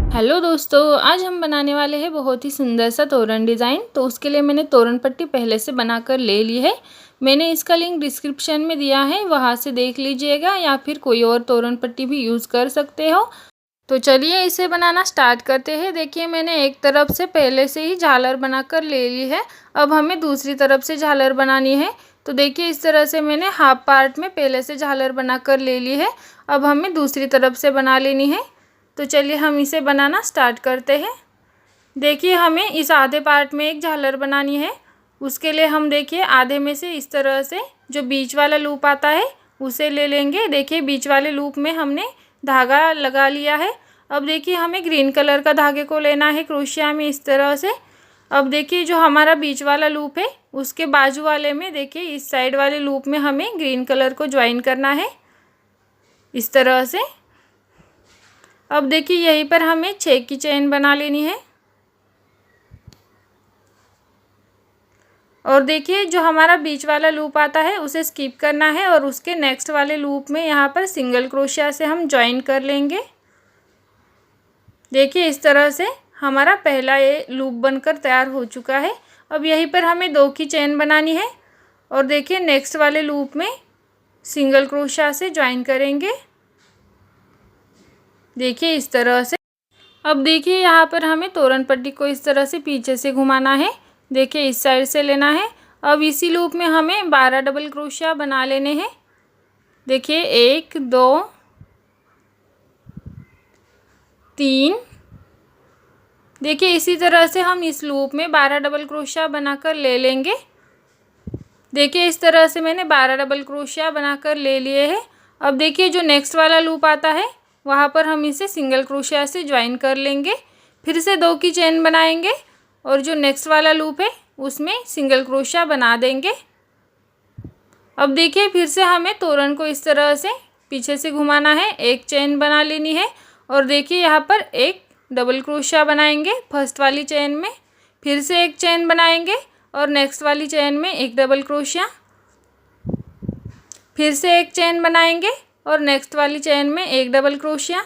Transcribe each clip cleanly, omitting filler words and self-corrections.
Hello दोस्तों, आज हम बनाने वाले हैं बहुत ही सुंदर सा तोरण डिज़ाइन। तो उसके लिए मैंने तोरण पट्टी पहले से बनाकर ले ली है। मैंने इसका लिंक डिस्क्रिप्शन में दिया है, वहाँ से देख लीजिएगा, या फिर कोई और तोरण पट्टी भी यूज़ कर सकते हो। तो चलिए इसे बनाना स्टार्ट करते हैं। देखिए, मैंने एक तरफ से पहले से ही झालर बनाकर ले ली है। अब हमें दूसरी तरफ से झालर बनानी है। तो देखिए, इस तरह से मैंने हाफ पार्ट में पहले से झालर बनाकर ले ली है। अब हमें दूसरी तरफ से बना लेनी है। तो चलिए हम इसे बनाना स्टार्ट करते हैं। देखिए, हमें इस आधे पार्ट में एक झालर बनानी है। उसके लिए हम देखिए आधे में से इस तरह से जो बीच वाला लूप आता है उसे ले लेंगे। देखिए, बीच वाले लूप में हमने धागा लगा लिया है। अब देखिए, हमें ग्रीन कलर का धागे को लेना है क्रोशिया में इस तरह से। अब देखिए, जो हमारा बीच वाला लूप है उसके बाजू वाले में देखिए इस साइड वाले लूप में हमें ग्रीन कलर को ज्वाइन करना है इस तरह से। अब देखिए, यहीं पर हमें 6 की चेन बना लेनी है। और देखिए, जो हमारा बीच वाला लूप आता है उसे स्किप करना है और उसके नेक्स्ट वाले लूप में यहाँ पर सिंगल क्रोशिया से हम ज्वाइन कर लेंगे। देखिए, इस तरह से हमारा पहला ये लूप बनकर तैयार हो चुका है। अब यहीं पर हमें 2 की चेन बनानी है और देखिए नेक्स्ट वाले लूप में सिंगल क्रोशिया से ज्वाइन करेंगे। देखिए, इस तरह से। अब देखिए, यहाँ पर हमें तोरण पट्टी को इस तरह से पीछे से घुमाना है। देखिए, इस साइड से लेना है। अब इसी लूप में हमें 12 डबल क्रोशिया बना लेने हैं। देखिए, 1 2 3। देखिए, इसी तरह से हम इस लूप में 12 डबल क्रोशिया बनाकर ले लेंगे। देखिए, इस तरह से मैंने 12 डबल क्रोशिया बनाकर ले लिए हैं। अब देखिए, जो नेक्स्ट वाला लूप आता है वहाँ पर हम इसे सिंगल क्रोशिया से ज्वाइन कर लेंगे। फिर से 2 की चेन बनाएंगे और जो नेक्स्ट वाला लूप है उसमें सिंगल क्रोशिया बना देंगे। अब देखिए, फिर से हमें तोरण को इस तरह से पीछे से घुमाना है, एक चेन बना लेनी है और देखिए यहाँ पर एक डबल क्रोशिया बनाएंगे फर्स्ट वाली चेन में। फिर से एक चेन बनाएंगे और नेक्स्ट वाली चेन में एक डबल क्रोशिया। फिर से एक चेन बनाएंगे और नेक्स्ट वाली चेन में एक डबल क्रोशिया।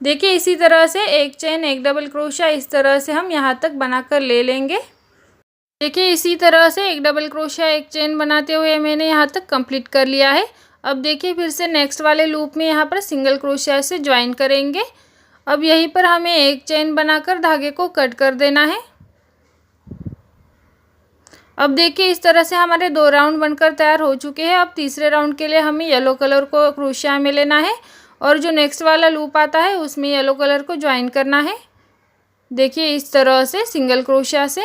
देखिए, इसी तरह से एक चेन एक डबल क्रोशिया इस तरह से हम यहाँ तक बनाकर ले लेंगे। देखिए, इसी तरह से एक डबल क्रोशिया एक चेन बनाते हुए मैंने यहाँ तक कंप्लीट कर लिया है। अब देखिए, फिर से नेक्स्ट वाले लूप में यहाँ पर सिंगल क्रोशिया से ज्वाइन करेंगे। अब यहीं पर हमें एक चेन बनाकर धागे को कट कर देना है। अब देखिए, इस तरह से हमारे 2 राउंड बनकर तैयार हो चुके हैं। अब तीसरे राउंड के लिए हमें येलो कलर को क्रोशिया में लेना है और जो नेक्स्ट वाला लूप आता है उसमें येलो कलर को ज्वाइन करना है। देखिए, इस तरह से सिंगल क्रोशिया से।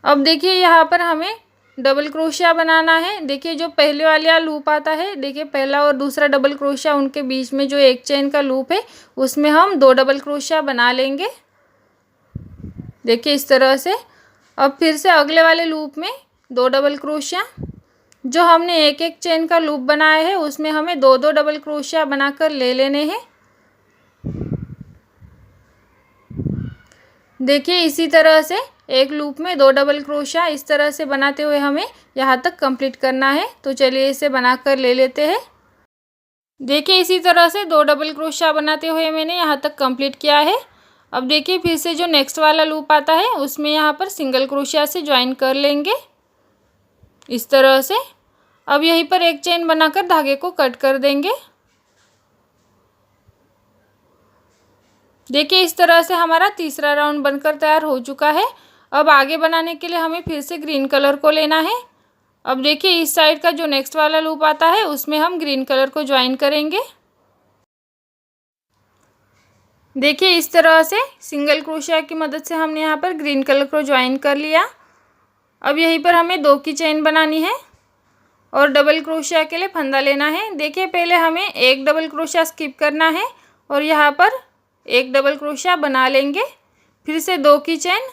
अब देखिए, यहाँ पर हमें डबल क्रोशिया बनाना है। देखिए, जो पहले वाला लूप आता है, देखिए पहला और दूसरा डबल क्रोशिया उनके बीच में जो एक चेन का लूप है उसमें हम 2 डबल क्रोशिया बना लेंगे। देखिए, इस तरह से। अब फिर से अगले वाले लूप में 2 डबल क्रोशिया। जो हमने एक एक चेन का लूप बनाया है उसमें हमें 2 डबल क्रोशिया बनाकर ले लेने हैं। देखिए, इसी तरह से एक लूप में 2 डबल क्रोशिया इस तरह से बनाते हुए हमें यहाँ तक कंप्लीट करना है। तो चलिए इसे बनाकर ले लेते हैं। देखिए, इसी तरह से 2 डबल क्रोशिया बनाते हुए मैंने यहाँ तक कंप्लीट किया है। अब देखिए, फिर से जो नेक्स्ट वाला लूप आता है उसमें यहाँ पर सिंगल क्रोशिया से ज्वाइन कर लेंगे इस तरह से। अब यहीं पर एक चेन बनाकर धागे को कट कर देंगे। देखिए, इस तरह से हमारा तीसरा राउंड बनकर तैयार हो चुका है। अब आगे बनाने के लिए हमें फिर से ग्रीन कलर को लेना है। अब देखिए, इस साइड का जो नेक्स्ट वाला लूप आता है उसमें हम ग्रीन कलर को ज्वाइन करेंगे। देखिए, इस तरह से सिंगल क्रोशिया की मदद से हमने यहाँ पर ग्रीन कलर को ज्वाइन कर लिया। अब यहीं पर हमें 2 की चेन बनानी है और डबल क्रोशिया के लिए फंदा लेना है। देखिए, पहले हमें एक डबल क्रोशिया स्किप करना है और यहाँ पर एक डबल क्रोशिया बना लेंगे। फिर से 2 की चेन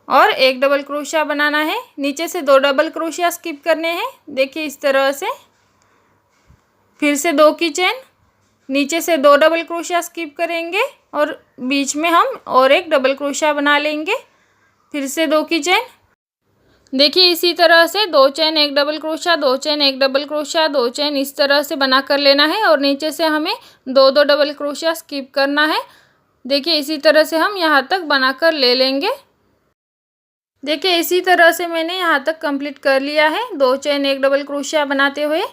और एक डबल क्रोशिया बनाना है। नीचे से 2 डबल क्रोशिया स्किप करने हैं। देखिए, इस तरह से। फिर से 2 की चेन, नीचे से 2 डबल क्रोशिया स्किप करेंगे और बीच में हम और एक डबल क्रोशिया बना लेंगे। फिर से 2 की चेन। देखिए इसी तरह से 2 चेन एक डबल क्रोशिया, 2 चेन एक डबल क्रोशिया, 2 चेन इस तरह से बना कर लेना है और नीचे से हमें 2 डबल क्रोशिया स्किप करना है। देखिए इसी तरह से हम यहाँ तक बना कर ले लेंगे। देखिए इसी तरह से मैंने यहाँ तक कंप्लीट कर लिया है 2 चेन एक डबल क्रोशिया बनाते हुए।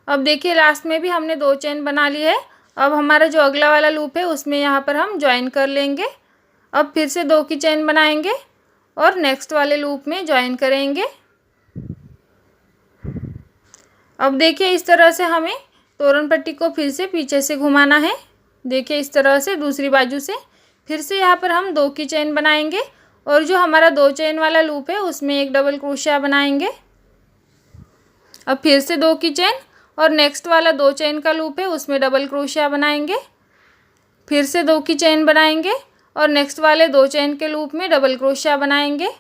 अब देखिए लास्ट में भी हमने 2 चेन बना ली है। अब हमारा जो अगला वाला लूप है उसमें यहाँ पर हम ज्वाइन कर लेंगे। अब फिर से 2 की चेन बनाएंगे और नेक्स्ट वाले लूप में ज्वाइन करेंगे। अब देखिए इस तरह से हमें तोरण पट्टी को फिर से पीछे से घुमाना है। देखिए इस तरह से दूसरी बाजू से फिर से यहाँ पर हम 2 की चेन बनाएंगे और जो हमारा 2 चेन वाला लूप है उसमें एक डबल क्रोशिया बनाएंगे। अब फिर से 2 की चेन और नेक्स्ट वाला 2 चेन का लूप है उसमें डबल क्रोशिया बनाएंगे। फिर से 2 की चेन बनाएंगे और नेक्स्ट वाले 2 चेन के लूप में डबल क्रोशिया बनाएंगे।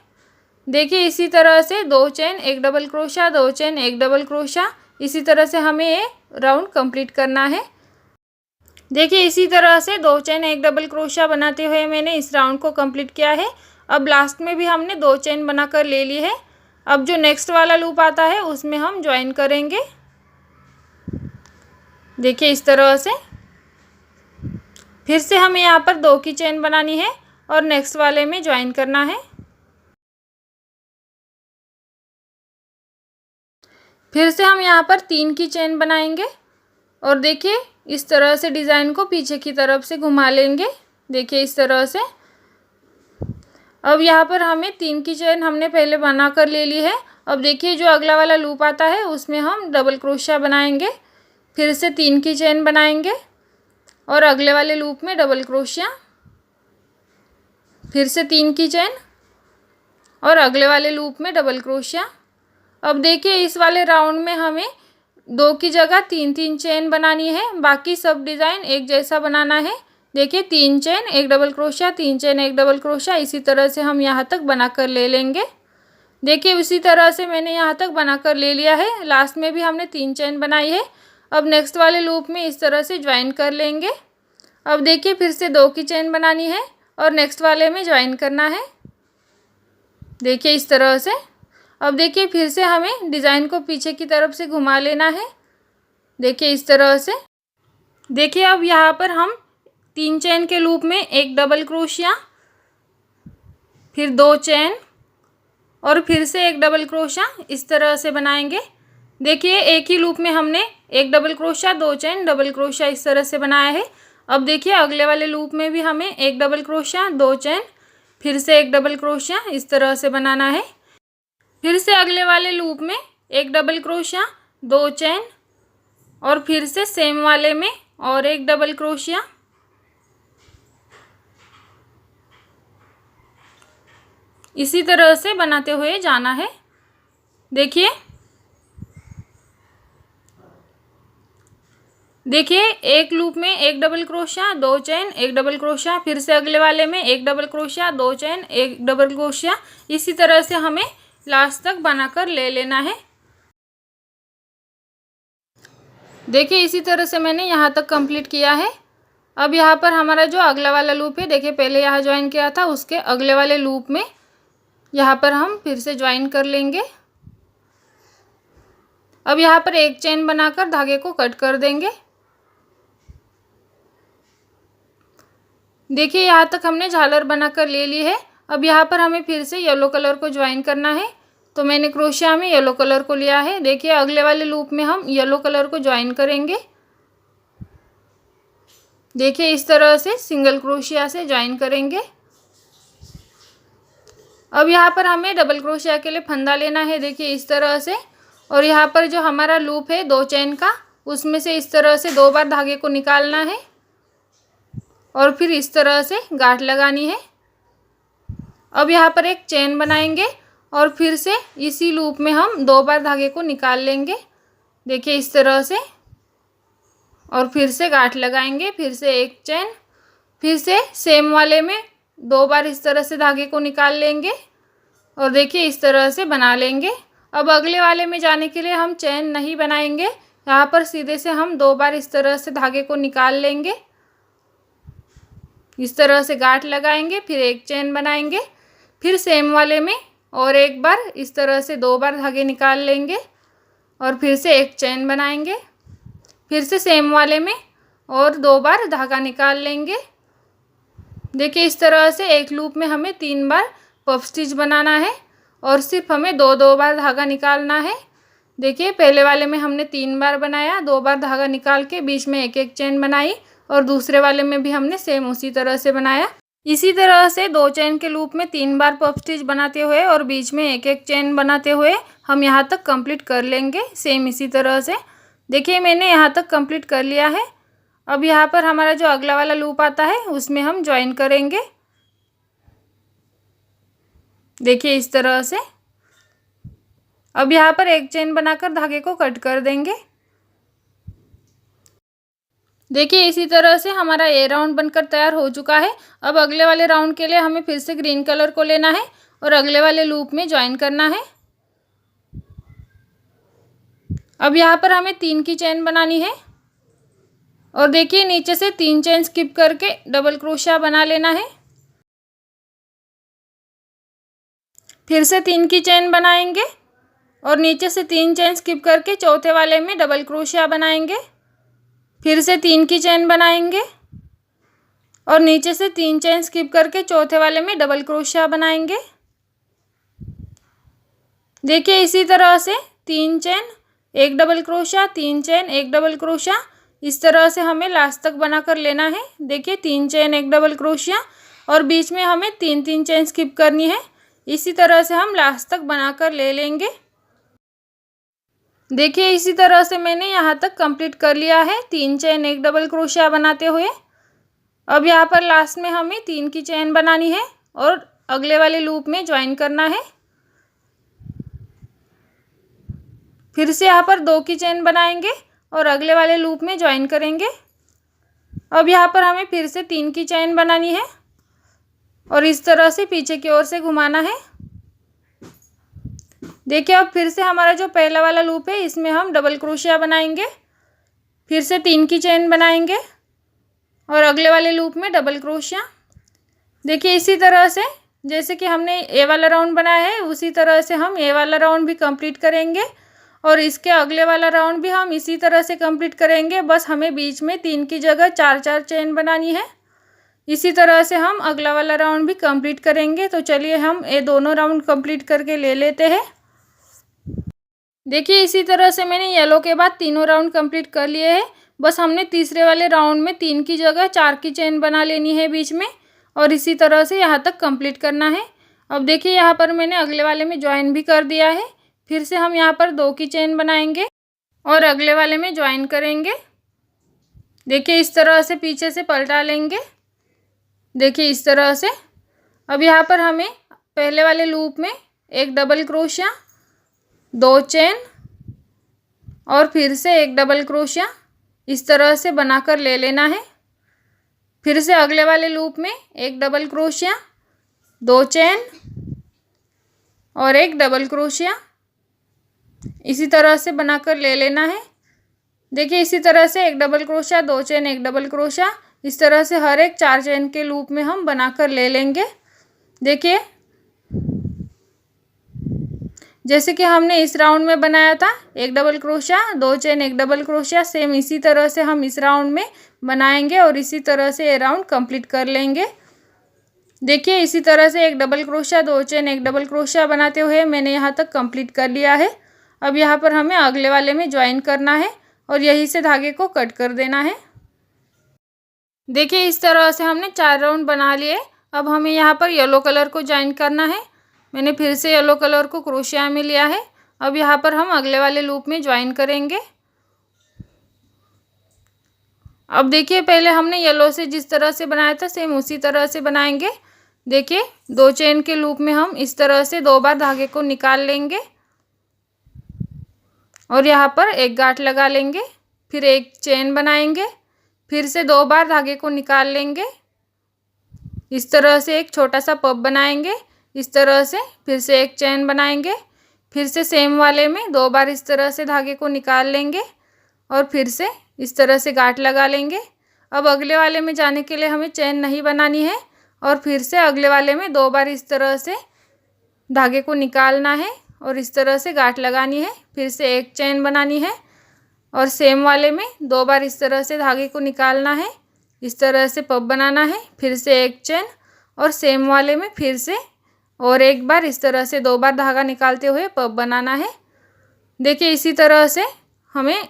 देखिए इसी तरह से 2 चेन एक डबल क्रोशिया, 2 चेन एक डबल क्रोशिया, इसी तरह से हमें ये राउंड कंप्लीट करना है। देखिए इसी तरह से 2 चेन एक डबल क्रोशिया बनाते हुए मैंने इस राउंड को कंप्लीट किया है। अब लास्ट में भी हमने 2 चेन बनाकर ले ली है। अब जो नेक्स्ट वाला लूप आता है उसमें हम ज्वाइन करेंगे। देखिए इस तरह से फिर से हमें यहाँ पर 2 की चेन बनानी है और नेक्स्ट वाले में ज्वाइन करना है। फिर से हम यहाँ पर 3 की चेन बनाएंगे और देखिए इस तरह से डिज़ाइन को पीछे की तरफ से घुमा लेंगे। देखिए इस तरह से। अब यहाँ पर हमें 3 की चेन हमने पहले बना कर ले ली है। अब देखिए जो अगला वाला लूप आता है उसमें हम डबल क्रोशिया बनाएंगे। फिर से 3 की चेन बनाएंगे और अगले वाले लूप में डबल क्रोशिया। फिर से 3 की चेन और अगले वाले लूप में डबल क्रोशिया। अब देखिए इस वाले राउंड में हमें 2 की जगह 3 चेन बनानी है। बाकी सब डिज़ाइन एक जैसा बनाना है। देखिए 3 चेन एक डबल क्रोशिया, 3 चेन एक डबल क्रोशिया, इसी तरह से हम यहाँ तक बनाकर ले लेंगे। देखिए उसी तरह से मैंने यहाँ तक बनाकर ले लिया है। लास्ट में भी हमने 3 चेन बनाई है। अब नेक्स्ट वाले लूप में इस तरह से ज्वाइन कर लेंगे। अब देखिए फिर से 2 की चेन बनानी है और नेक्स्ट वाले में ज्वाइन करना है। देखिए इस तरह से। अब देखिए फिर से हमें डिज़ाइन को पीछे की तरफ से घुमा लेना है। देखिए इस तरह से। देखिए अब यहाँ पर हम 3 चेन के लूप में एक डबल क्रोशिया, फिर 2 चेन और फिर से एक डबल क्रोशिया इस तरह से बनाएंगे। देखिए एक ही लूप में हमने एक double crochet, 2 chain, double crochet इस तरह से बनाया है। अब देखिए अगले वाले लूप में भी हमें एक डबल क्रोशिया, 2 चेन, फिर से एक डबल क्रोशिया इस तरह से बनाना है। फिर से अगले वाले लूप में एक डबल क्रोशिया, 2 चेन और फिर से सेम वाले में और एक डबल क्रोशिया। इसी तरह से बनाते हुए जाना है। देखिए एक लूप में एक डबल क्रोशिया, 2 चेन, एक डबल क्रोशिया, फिर से अगले वाले में एक डबल क्रोशिया, 2 चेन, एक डबल क्रोशिया, इसी तरह से हमें लास्ट तक बनाकर ले लेना है। देखिए इसी तरह से मैंने यहाँ तक कंप्लीट किया है। अब यहाँ पर हमारा जो अगला वाला लूप है, देखिए पहले यहाँ ज्वाइन किया था, उसके अगले वाले लूप में यहाँ पर हम फिर से ज्वाइन कर लेंगे। अब यहाँ पर एक चेन बनाकर धागे को कट कर देंगे। देखिए यहाँ तक हमने झालर बनाकर ले ली है। अब यहाँ पर हमें फिर से येलो कलर को ज्वाइन करना है, तो मैंने क्रोशिया में येलो कलर को लिया है। देखिए अगले वाले लूप में हम येलो कलर को ज्वाइन करेंगे। देखिए इस तरह से सिंगल क्रोशिया से ज्वाइन करेंगे। अब यहाँ पर हमें डबल क्रोशिया के लिए फंदा लेना है। देखिए इस तरह से, और यहाँ पर जो हमारा लूप है 2 चेन का, उसमें से इस तरह से 2 बार धागे को निकालना है और फिर इस तरह से गांठ लगानी है। अब यहाँ पर एक चेन बनाएंगे और फिर से इसी लूप में हम 2 बार धागे को निकाल लेंगे। देखिए इस तरह से, और फिर से गांठ लगाएंगे, फिर से एक चेन, फिर से सेम वाले में 2 बार इस तरह से धागे को निकाल लेंगे और देखिए इस तरह से बना लेंगे। अब अगले वाले में जाने के लिए हम चेन नहीं बनाएंगे, यहाँ पर सीधे से हम 2 बार इस तरह से धागे को निकाल लेंगे। इस तरह से गांठ लगाएंगे, फिर एक चेन बनाएंगे, फिर सेम वाले में और एक बार इस तरह से 2 बार धागे निकाल लेंगे और फिर से एक चेन बनाएंगे। फिर से सेम वाले में और 2 बार धागा निकाल लेंगे। देखिए इस तरह से एक लूप में हमें 3 बार पफ स्टिच बनाना है और सिर्फ हमें 2 बार धागा निकालना है। देखिए पहले वाले में हमने 3 बार बनाया, 2 बार धागा निकाल के बीच में एक एक चेन बनाई और दूसरे वाले में भी हमने सेम उसी तरह से बनाया। इसी तरह से 2 चेन के लूप में 3 बार पफ स्टिच बनाते हुए और बीच में एक एक चेन बनाते हुए हम यहाँ तक कंप्लीट कर लेंगे, सेम इसी तरह से। देखिए मैंने यहाँ तक कंप्लीट कर लिया है। अब यहाँ पर हमारा जो अगला वाला लूप आता है उसमें हम ज्वाइन करेंगे। देखिए इस तरह से। अब यहाँ पर एक चेन बनाकर धागे को कट कर देंगे। देखिए इसी तरह से हमारा ये राउंड बनकर तैयार हो चुका है। अब अगले वाले राउंड के लिए हमें फिर से ग्रीन कलर को लेना है और अगले वाले लूप में ज्वाइन करना है। अब यहाँ पर हमें 3 की चेन बनानी है और देखिए नीचे से 3 चेन स्किप करके डबल क्रोशिया बना लेना है। फिर से 3 की चेन बनाएंगे और नीचे से 3 चेन स्किप करके चौथे वाले में डबल क्रोशिया बनाएंगे। फिर से 3 की चेन बनाएंगे और नीचे से 3 चेन स्किप करके चौथे वाले में डबल क्रोशिया बनाएंगे। देखिए इसी तरह से 3 चेन, एक डबल क्रोशिया, 3 चेन, एक डबल क्रोशिया, इस तरह से हमें लास्ट तक बनाकर लेना है। देखिए 3 चेन, एक डबल क्रोशिया और बीच में हमें 3 चेन स्किप करनी है। इसी तरह से हम लास्ट तक बनाकर ले लेंगे। देखिए इसी तरह से मैंने यहाँ तक कंप्लीट कर लिया है 3 चेन, एक डबल क्रोशिया बनाते हुए। अब यहाँ पर लास्ट में हमें 3 की चेन बनानी है और अगले वाले लूप में ज्वाइन करना है। फिर से यहाँ पर 2 की चेन बनाएंगे और अगले वाले लूप में ज्वाइन करेंगे। अब यहाँ पर हमें फिर से 3 की चेन बनानी है और इस तरह से पीछे की ओर से घुमाना है। देखिए अब फिर से हमारा जो पहला वाला लूप है इसमें हम डबल क्रोशिया बनाएंगे। फिर से 3 की चेन बनाएंगे और अगले वाले लूप में डबल क्रोशिया। देखिए इसी तरह से जैसे कि हमने ये वाला राउंड बनाया है उसी तरह से हम ये वाला राउंड भी कंप्लीट करेंगे और इसके अगले वाला राउंड भी हम इसी तरह से कंप्लीट करेंगे। बस हमें बीच में 3 की जगह 4 चेन बनानी है। इसी तरह से हम अगला वाला राउंड भी कंप्लीट करेंगे। तो चलिए हम ये दोनों राउंड कंप्लीट करके ले लेते हैं। देखिए इसी तरह से मैंने येलो के बाद तीनों राउंड कंप्लीट कर लिए हैं। बस हमने तीसरे वाले राउंड में 3 की जगह 4 की चेन बना लेनी है बीच में और इसी तरह से यहाँ तक कंप्लीट करना है। अब देखिए यहाँ पर मैंने अगले वाले में ज्वाइन भी कर दिया है। फिर से हम यहाँ पर 2 की चेन बनाएंगे और अगले वाले में ज्वाइन करेंगे। देखिए इस तरह से पीछे से पलटा लेंगे। देखिए इस तरह से। अब यहाँ पर हमें पहले वाले लूप में एक डबल क्रोशिया, 2 चेन और फिर से एक डबल क्रोशिया इस तरह से बनाकर ले लेना है। फिर से अगले वाले लूप में एक डबल क्रोशिया, 2 चेन और एक डबल क्रोशिया इसी तरह से बनाकर ले लेना है। देखिए इसी तरह से एक डबल क्रोशिया, 2 चेन, एक डबल क्रोशिया इस तरह से हर एक 4 चेन के लूप में हम बनाकर ले लेंगे। देखिए जैसे कि हमने इस राउंड में बनाया था, एक डबल क्रोशिया, 2 चेन, एक डबल क्रोशिया, सेम इसी तरह से हम इस राउंड में बनाएंगे और इसी तरह से ये राउंड कंप्लीट कर लेंगे। देखिए इसी तरह से एक डबल क्रोशिया, 2 चेन, एक डबल क्रोशिया बनाते हुए मैंने यहाँ तक कंप्लीट कर लिया है। अब यहाँ पर हमें अगले वाले में ज्वाइन करना है और यहीं से धागे को कट कर देना है। देखिए इस तरह से हमने 4 राउंड बना लिए। अब हमें यहाँ पर येलो कलर को ज्वाइन करना है। मैंने फिर से येलो कलर को क्रोशिया में लिया है। अब यहाँ पर हम अगले वाले लूप में ज्वाइन करेंगे। अब देखिए पहले हमने येलो से जिस तरह से बनाया था सेम उसी तरह से बनाएंगे। देखिए 2 चेन के लूप में हम इस तरह से 2 बार धागे को निकाल लेंगे और यहाँ पर एक गांठ लगा लेंगे। फिर एक चेन बनाएंगे, फिर से 2 बार धागे को निकाल लेंगे। इस तरह से एक छोटा सा पफ बनाएंगे इस तरह से। फिर से एक चेन बनाएंगे, फिर से सेम वाले में 2 बार इस तरह से धागे को निकाल लेंगे और फिर से इस तरह से गांठ लगा लेंगे। अब अगले वाले में जाने के लिए हमें चेन नहीं बनानी है और फिर से अगले वाले में 2 बार इस तरह से धागे को निकालना है और इस तरह से गांठ लगानी है। फिर से एक चेन बनानी है और सेम वाले में 2 बार इस तरह से धागे को निकालना है, इस तरह से पफ बनाना है। फिर से एक चेन और सेम वाले में फिर से और एक बार इस तरह से 2 बार धागा निकालते हुए पफ बनाना है। देखिए इसी तरह से हमें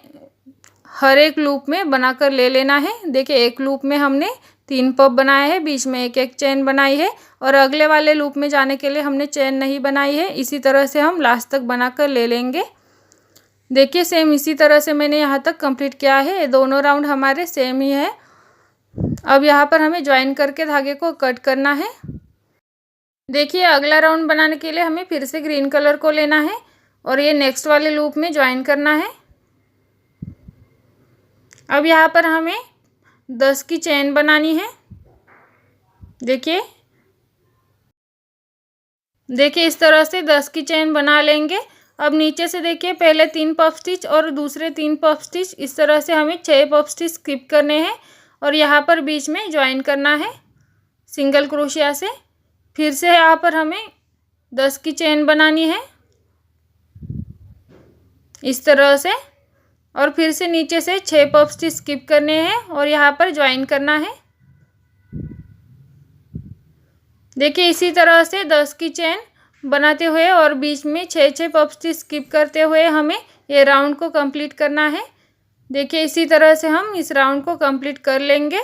हर एक लूप में बनाकर ले लेना है। देखिए एक लूप में हमने 3 पफ बनाए हैं, बीच में एक एक चेन बनाई है और अगले वाले लूप में जाने के लिए हमने चेन नहीं बनाई है। इसी तरह से हम लास्ट तक बनाकर ले लेंगे। देखिए सेम इसी तरह से मैंने यहाँ तक कंप्लीट किया है। दोनों राउंड हमारे सेम ही है। अब यहाँ पर हमें ज्वाइन करके धागे को कट करना है। देखिए अगला राउंड बनाने के लिए हमें फिर से ग्रीन कलर को लेना है और ये नेक्स्ट वाले लूप में ज्वाइन करना है। अब यहाँ पर हमें 10 की चेन बनानी है। देखिए इस तरह से 10 की चेन बना लेंगे। अब नीचे से देखिए पहले 3 पफ स्टिच और दूसरे 3 पफ स्टिच, इस तरह से हमें 6 पफ स्टिच स्किप करने हैं और यहाँ पर बीच में ज्वाइन करना है सिंगल क्रोशिया से। फिर से यहाँ पर हमें 10 की चेन बनानी है इस तरह से और फिर से नीचे से 6 पफ स्टिच स्किप करने हैं और यहाँ पर ज्वाइन करना है। देखिए इसी तरह से 10 की चेन बनाते हुए और बीच में 6 पफ स्टिच स्किप करते हुए हमें ये राउंड को कंप्लीट करना है। देखिए इसी तरह से हम इस राउंड को कंप्लीट कर लेंगे।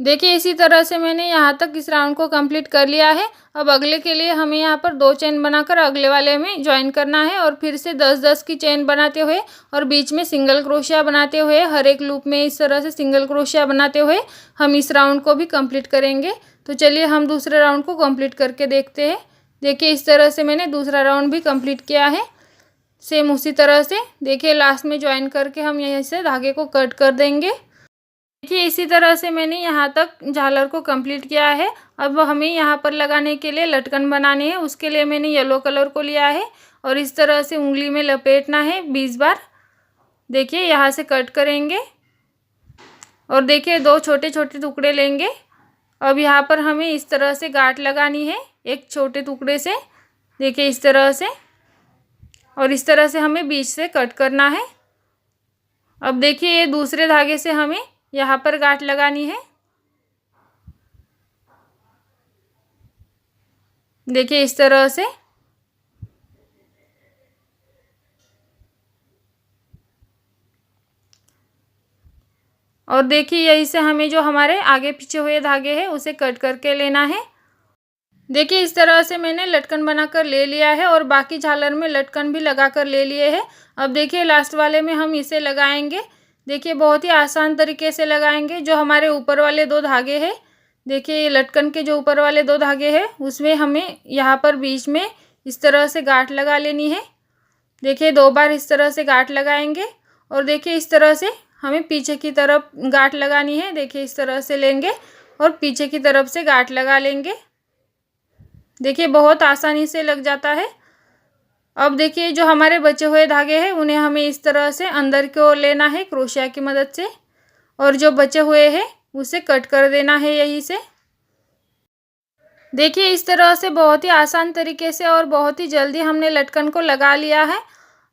देखिए इसी तरह से मैंने यहाँ तक इस राउंड को कंप्लीट कर लिया है। अब अगले के लिए हमें यहाँ पर 2 चेन बनाकर अगले वाले में ज्वाइन करना है और फिर से 10-10 की चेन बनाते हुए और बीच में सिंगल क्रोशिया बनाते हुए हर एक लूप में इस तरह से सिंगल क्रोशिया बनाते हुए हम इस राउंड को भी कंप्लीट करेंगे। तो चलिए हम दूसरे राउंड को कंप्लीट करके देखते हैं। देखिए इस तरह से मैंने दूसरा राउंड भी कंप्लीट किया है। सेम उसी तरह से देखिए लास्ट में ज्वाइन करके हम यहीं से धागे को कट कर देंगे। देखिए इसी तरह से मैंने यहाँ तक झालर को कंप्लीट किया है। अब हमें यहाँ पर लगाने के लिए लटकन बनानी है। उसके लिए मैंने येलो कलर को लिया है और इस तरह से उंगली में लपेटना है 20 बार। देखिए यहाँ से कट करेंगे और देखिए 2 छोटे छोटे टुकड़े लेंगे। अब यहाँ पर हमें इस तरह से गांठ लगानी है एक छोटे टुकड़े से। देखिए इस तरह से और इस तरह से हमें बीच से कट करना है। अब देखिए ये दूसरे धागे से हमें यहाँ पर गांठ लगानी है। देखिए इस तरह से और देखिए यहीं से हमें जो हमारे आगे पीछे हुए धागे हैं उसे कट करके लेना है। देखिए इस तरह से मैंने लटकन बनाकर ले लिया है और बाकी झालर में लटकन भी लगाकर ले लिए हैं। अब देखिए लास्ट वाले में हम इसे लगाएंगे। देखिए बहुत ही आसान तरीके से लगाएंगे। जो हमारे ऊपर वाले 2 धागे हैं, देखिए ये लटकन के जो ऊपर वाले 2 धागे हैं उसमें हमें यहाँ पर बीच में इस तरह से गांठ लगा लेनी है। देखिए 2 बार इस तरह से गांठ लगाएंगे और देखिए इस तरह से हमें पीछे की तरफ गांठ लगानी है। देखिए इस तरह से लेंगे और पीछे की तरफ से गांठ लगा लेंगे। देखिए बहुत आसानी से लग जाता है। अब देखिए जो हमारे बचे हुए धागे हैं उन्हें हमें इस तरह से अंदर की ओर लेना है क्रोशिया की मदद से और जो बचे हुए हैं उसे कट कर देना है यहीं से। देखिए इस तरह से बहुत ही आसान तरीके से और बहुत ही जल्दी हमने लटकन को लगा लिया है।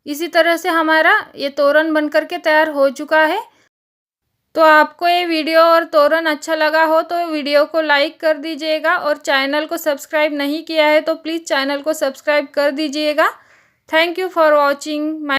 इसी तरह से हमारा ये तोरण बनकर के तैयार हो चुका है। तो आपको ये वीडियो और तोरण अच्छा लगा हो तो वीडियो को लाइक कर दीजिएगा और चैनल को सब्सक्राइब नहीं किया है तो प्लीज़ चैनल को सब्सक्राइब कर दीजिएगा। Thank you for watching my